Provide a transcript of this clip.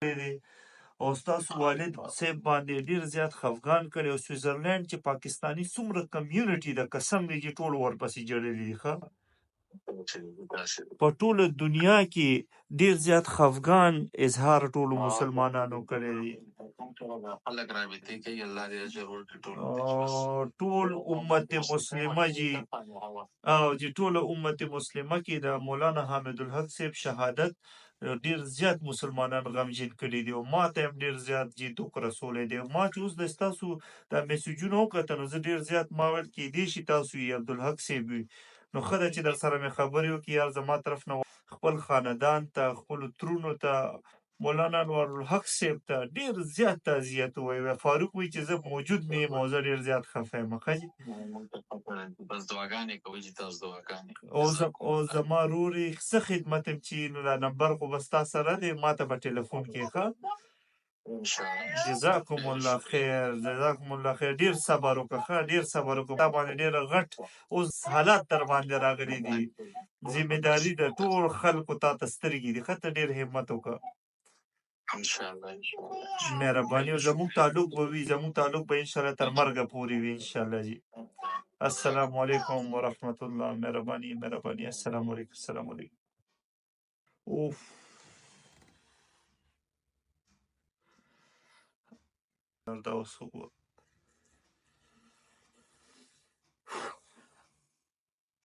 دی او ستاسو والد صاحب باندې ډېر زیات خفګان کړی او سویزرلینډ چې پاکستاني څومره کمیونټي ده قسم دی چې ټول ورپسې جړلي دي ښه په ټوله دنیا کې ډېر زیات خفګان اظهار ټولو مسلمانانو کړی دی ټول امت مسلمه جی او چې ټوله امت مسلمه کې د مولانا حامد الحق صاحب شهادت ډېر زیات مسلمانان غمجن کړي دي او ما ته هم ډېر زیات جیتوک رسولی دی ما چې اوس د ستاسو دا میسیجونه وکتل نو زه ډېر زیات ما ویل کیدای شي تاسو یې عبدالحق صاحب وي نو ښه ده چې در سره مې خبرې وکړي یار زما طرف نه خپل خاندان ته خپلو ترونو ته مولانا انوار الحق صاحب ته ډېر زیات تعزیت ووایي فاروق وایي چې زه موجود نه یم او زه ډېر زیات خفه یم ښه جي او زما رور یې څه خدمت یم چې نو دا نمبر خو به ستا سره دی ما ته به ټلیفون کې ښه جزاکم الله خیر جزاکم الله خیر ډېر صبر وکړه ښه ډېر صبر وکړه تا باندې ډېره غټ اوس حالات در باندې راغلي دي ذمهداري ده ټول خلکو تا ته سترګې دي ښه ته ډېر همت وکړه مهرباني او زموږ تعلق به وي زموږ تعلق به انشاءالله تر مرګه پورې وي انشاءالله جي السلام علیکم ورحمت الله مهرباني مهرباني السلام علیکم السلام علیکم اوف دا اوس